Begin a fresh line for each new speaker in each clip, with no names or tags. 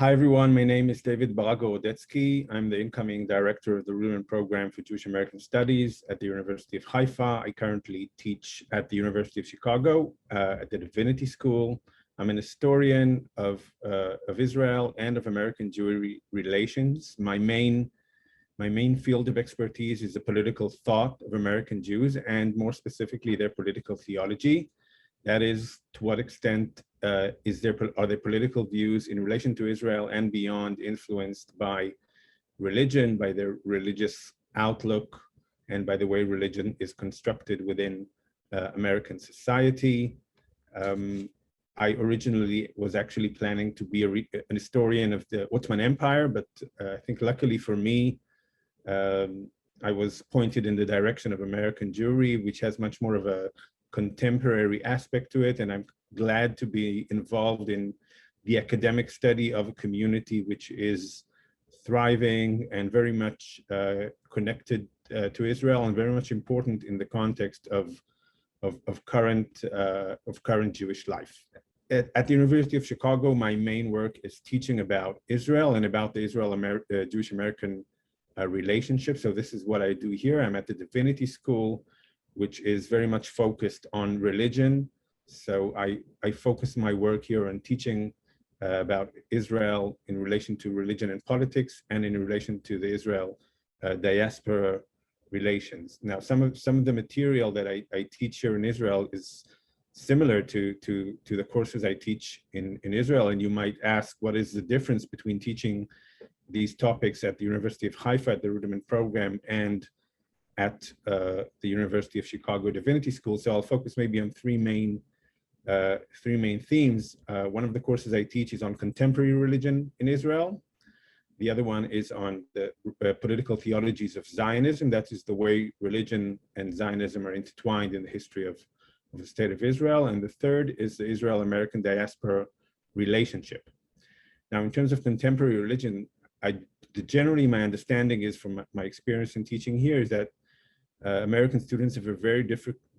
Hi, everyone. My name is David Barak-Gorodetsky. I'm the incoming director of the Ruderman Program for Jewish American Studies at the University of Haifa. I currently teach at the University of Chicago at the Divinity School. I'm an historian of Israel and of American Jewry relations. My main field of expertise is the political thought of American Jews, and more specifically, their political theology. That is, to what extent are their political views in relation to Israel and beyond influenced by religion, by their religious outlook, and by the way religion is constructed within American society. I originally was actually planning to be an historian of the Ottoman Empire, but I think luckily for me, I was pointed in the direction of American Jewry, which has much more of a contemporary aspect to it, and I'm glad to be involved in the academic study of a community which is thriving and very much connected to Israel, and very much important in the context of current Jewish life. At the University of Chicago, my main work is teaching about Israel and about the Jewish-American relationship. So this is what I do here. I'm at the Divinity School, which is very much focused on religion. So I focus my work here on teaching about Israel in relation to religion and politics, and in relation to the Israel diaspora relations. Now, some of the material that I teach here in Israel is similar to the courses I teach in Israel. And you might ask, what is the difference between teaching these topics at the University of Haifa, at the Ruderman Program, and at the University of Chicago Divinity School? So I'll focus maybe on three main themes. One of the courses I teach is on contemporary religion in Israel. The other one is on the political theologies of Zionism. That is the way religion and Zionism are intertwined in the history of the state of Israel. And the third is the Israel-American diaspora relationship. Now, in terms of contemporary religion, generally my understanding is, from my experience in teaching here, is that American students have a very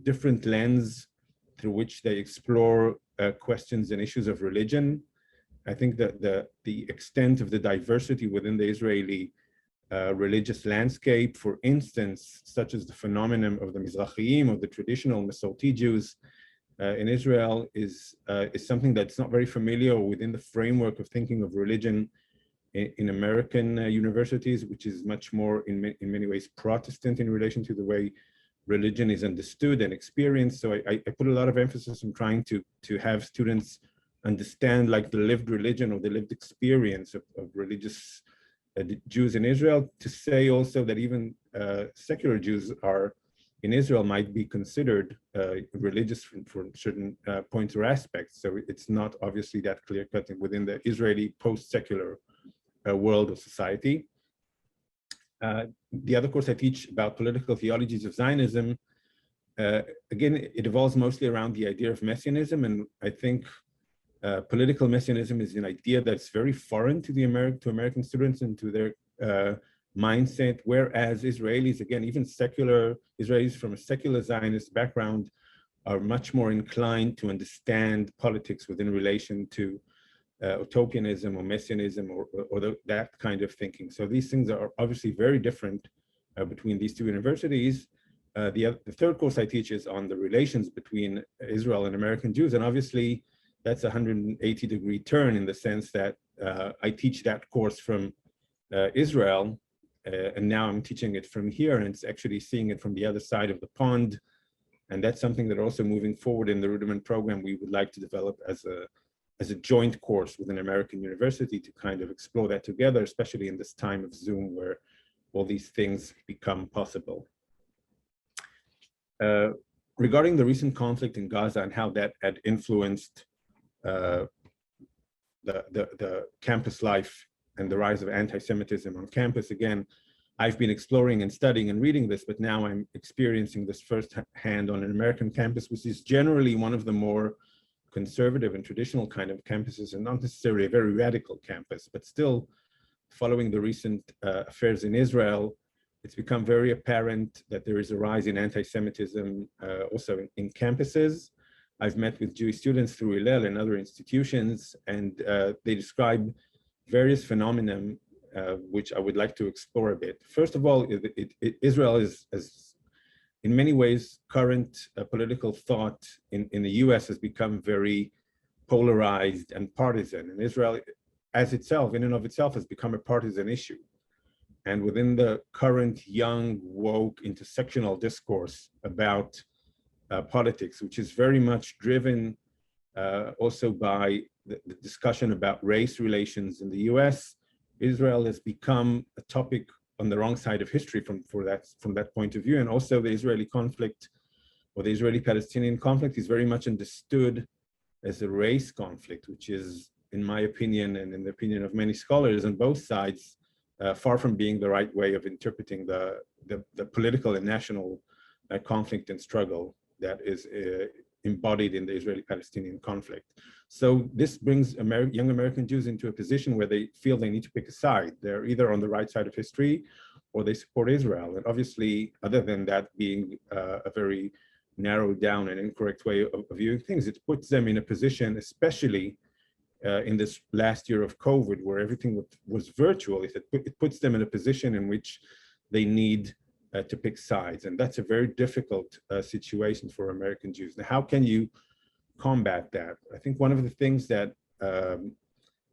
different lens through which they explore questions and issues of religion. I think that the extent of the diversity within the Israeli religious landscape, for instance, such as the phenomenon of the Mizrahiyim, of the traditional Masorti Jews in Israel, is something that's not very familiar within the framework of thinking of religion in American universities, which is much more, in many ways, Protestant in relation to the way religion is understood and experienced. So I put a lot of emphasis on trying to have students understand, like, the lived religion or the lived experience of religious Jews in Israel, to say also that even secular Jews in Israel might be considered religious for certain points or aspects. So it's not obviously that clear-cut within the Israeli post-secular world of society. The other course I teach about political theologies of Zionism, again, it evolves mostly around the idea of messianism, and I think political messianism is an idea that's very foreign to American students and to their mindset, whereas Israelis, again, even secular Israelis from a secular Zionist background, are much more inclined to understand politics within relation to utopianism or messianism or that kind of thinking. So these things are obviously very different between these two universities. The third course I teach is on the relations between Israel and American Jews, and obviously that's a 180-degree turn, in the sense that I teach that course from Israel, and now I'm teaching it from here, and it's actually seeing it from the other side of the pond. And that's something that also, moving forward in the Ruderman Program, we would like to develop as a joint course with an American university, to kind of explore that together, especially in this time of Zoom, where all these things become possible. Regarding the recent conflict in Gaza and how that had influenced the campus life and the rise of anti-Semitism on campus, again, I've been exploring and studying and reading this, but now I'm experiencing this firsthand on an American campus, which is generally one of the more conservative and traditional kind of campuses, and not necessarily a very radical campus, but still, following the recent affairs in Israel, it's become very apparent that there is a rise in anti-Semitism also in campuses. I've met with Jewish students through Hillel and other institutions, and they describe various phenomena which I would like to explore a bit. First of all, Israel is, in many ways, current political thought in the US has become very polarized and partisan. And Israel, as itself, in and of itself, has become a partisan issue. And within the current young, woke, intersectional discourse about politics, which is very much driven also by the discussion about race relations in the US, Israel has become a topic on the wrong side of history from that point of view. And also the Israeli conflict, or the Israeli-Palestinian conflict, is very much understood as a race conflict, which is, in my opinion, and in the opinion of many scholars on both sides, far from being the right way of interpreting the political and national conflict and struggle that is embodied in the Israeli-Palestinian conflict. So this brings young American Jews into a position where they feel they need to pick a side. They're either on the right side of history or they support Israel. And obviously, other than that being a very narrowed down and incorrect way of viewing things, it puts them in a position, especially in this last year of COVID, where everything was virtual. It puts them in a position in which they need to pick sides. And that's a very difficult situation for American Jews. Now, how can you combat that? I think one of the things that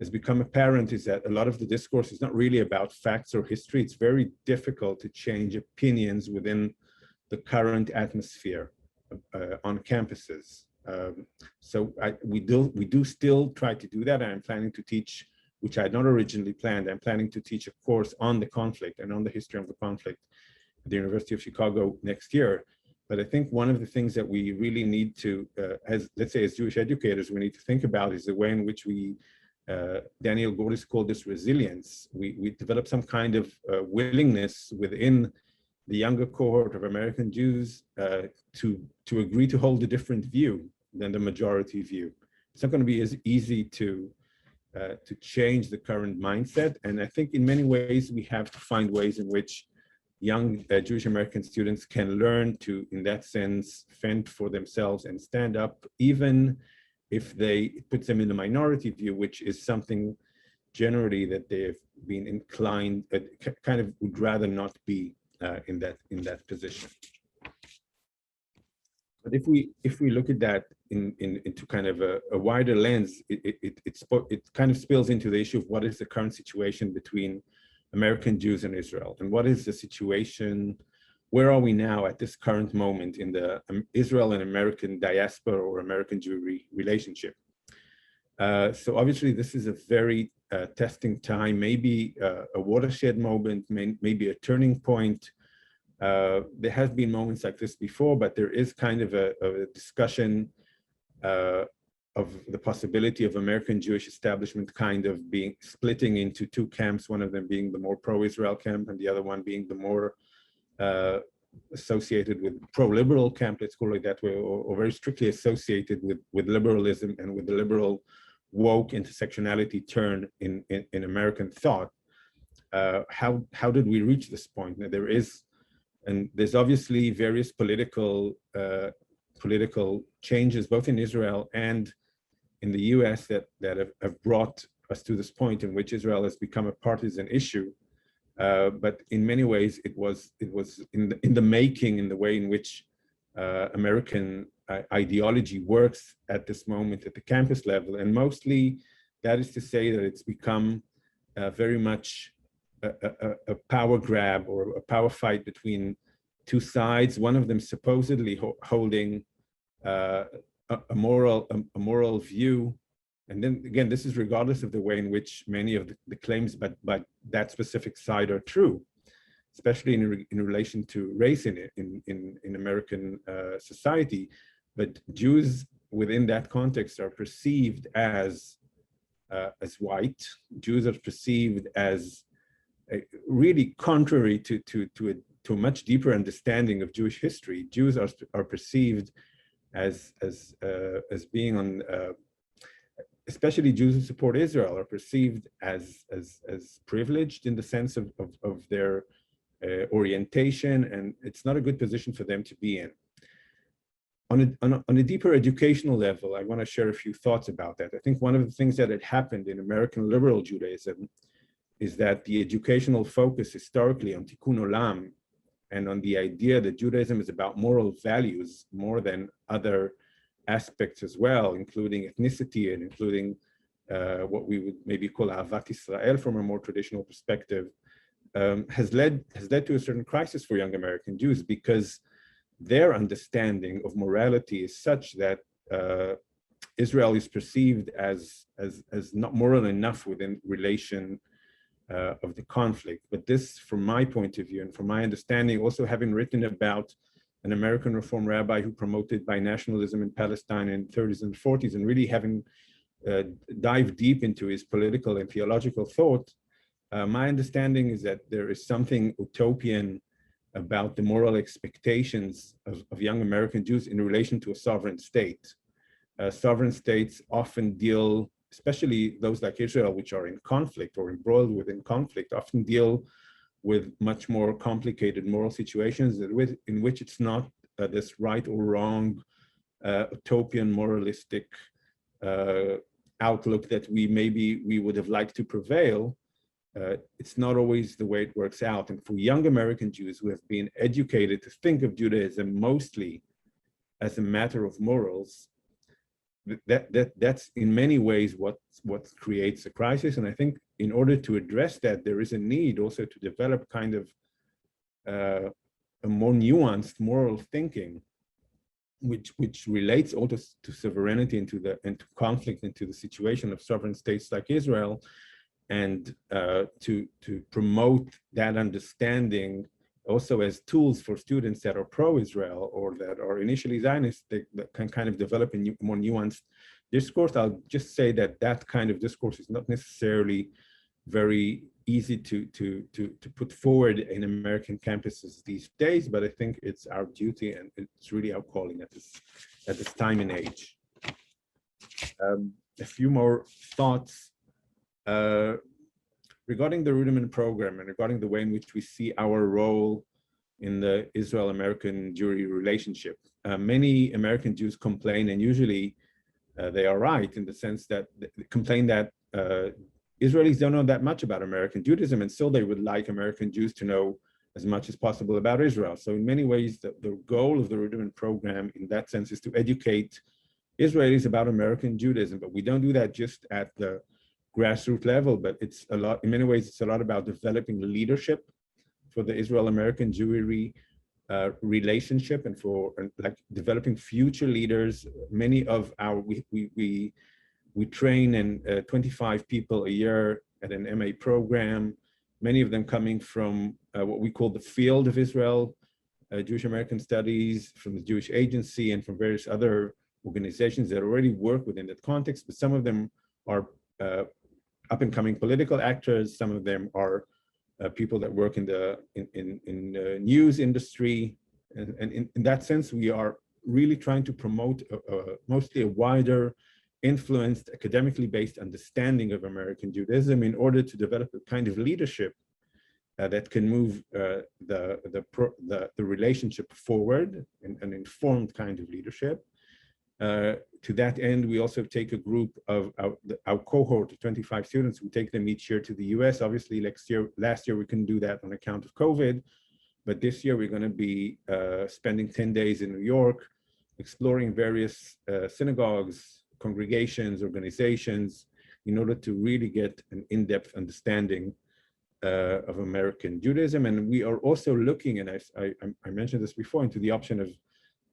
has become apparent is that a lot of the discourse is not really about facts or history. It's very difficult to change opinions within the current atmosphere on campuses. So we do still try to do that. I'm planning to teach, which I had not originally planned. I'm planning to teach a course on the conflict and on the history of the conflict at the University of Chicago next year. But I think one of the things that we really need to, as let's say as Jewish educators, we need to think about is the way in which we, Daniel Gordis called this resilience. We develop some kind of willingness within the younger cohort of American Jews to agree to hold a different view than the majority view. It's not going to be as easy to change the current mindset. And I think in many ways, we have to find ways in which young Jewish American students can learn to, in that sense, fend for themselves and stand up, even if it puts them in the minority view, which is something generally that they've been inclined, kind of would rather not be in that position. But if we look at that into kind of a wider lens, it kind of spills into the issue of what is the current situation between American Jews and Israel, and what is the situation, where are we now at this current moment in the Israel and American diaspora or American Jewry relationship? So obviously this is a very testing time, maybe a watershed moment, maybe a turning point. There have been moments like this before, but there is kind of a discussion of the possibility of American Jewish establishment kind of being splitting into two camps, one of them being the more pro-Israel camp and the other one being the more associated with pro-liberal camp, let's call it that way, or very strictly associated with liberalism and with the liberal woke intersectionality turn in American thought. How did we reach this point? Now, there's obviously various political changes, both in Israel and in the US that have brought us to this point in which Israel has become a partisan issue. But in many ways, it was in the making, in the way in which American ideology works at this moment at the campus level. And mostly that is to say that it's become very much a power grab or a power fight between two sides, one of them supposedly holding a moral view. And then again, this is regardless of the way in which many of the claims by that specific side are true, especially in relation to race in American society. But Jews within that context are perceived as white. Jews are perceived as really contrary to a much deeper understanding of Jewish history. Jews are perceived as being on, especially Jews who support Israel, are perceived as privileged in the sense of their orientation, and it's not a good position for them to be in. on a deeper educational level, I want to share a few thoughts about that. I think one of the things that had happened in American liberal Judaism is that the educational focus historically on tikkun olam and on the idea that Judaism is about moral values more than other aspects as well, including ethnicity and including what we would maybe call Ahavat Israel from a more traditional perspective, has led to a certain crisis for young American Jews, because their understanding of morality is such that Israel is perceived as not moral enough within relation of the conflict. But this, from my point of view and from my understanding, also having written about an American Reform rabbi who promoted binationalism in Palestine in the 30s and 40s, and really having dived deep into his political and theological thought, my understanding is that there is something utopian about the moral expectations of young American Jews in relation to a sovereign state. Sovereign states often deal, especially those like Israel, which are in conflict or embroiled within conflict, often deal with much more complicated moral situations in which it's not this right or wrong utopian moralistic outlook that we would have liked to prevail. It's not always the way it works out. And for young American Jews who have been educated to think of Judaism mostly as a matter of morals, that's in many ways what creates a crisis. And I think in order to address that, there is a need also to develop kind of a more nuanced moral thinking, which relates also to sovereignty and to conflict and to the situation of sovereign states like Israel, and to promote that understanding also as tools for students that are pro-Israel or that are initially Zionist, that can kind of develop a more nuanced discourse. I'll just say that that kind of discourse is not necessarily very easy to put forward in American campuses these days, but I think it's our duty and it's really our calling at this time and age. A few more thoughts regarding the Ruderman Program and regarding the way in which we see our role in the Israel-American Jewry relationship. Many American Jews complain, and usually they are right in the sense that they complain that Israelis don't know that much about American Judaism, and still they would like American Jews to know as much as possible about Israel. So in many ways, the goal of the Ruderman Program in that sense is to educate Israelis about American Judaism, but we don't do that just at the grassroots level, but it's a lot, in many ways, it's a lot about developing leadership for the Israel-American Jewry relationship, and for like developing future leaders. Many of our, we train 25 people a year at an MA program, many of them coming from what we call the field of Israel, Jewish American Studies, from the Jewish Agency, and from various other organizations that already work within that context, but some of them are up-and-coming political actors. Some of them are people that work in the news industry, and in that sense, we are really trying to promote mostly a wider, influenced, academically based understanding of American Judaism in order to develop a kind of leadership that can move the relationship forward, an informed kind of leadership. To that end, we also take a group of our cohort of 25 students. We take them each year to the US. Obviously, last year we couldn't do that on account of COVID, but this year we're going to be spending 10 days in New York, exploring various synagogues, congregations, organizations, in order to really get an in-depth understanding of American Judaism. And we are also looking, and I mentioned this before, into the option of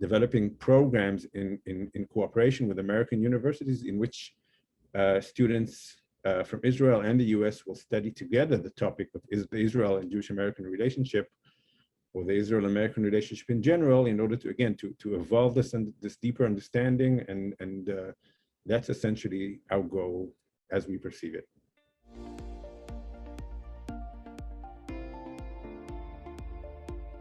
developing programs in cooperation with American universities in which students from Israel and the US will study together the topic of the Israel and Jewish-American relationship, or the Israel-American relationship in general, in order to, again, to evolve this deeper understanding, and that's essentially our goal as we perceive it.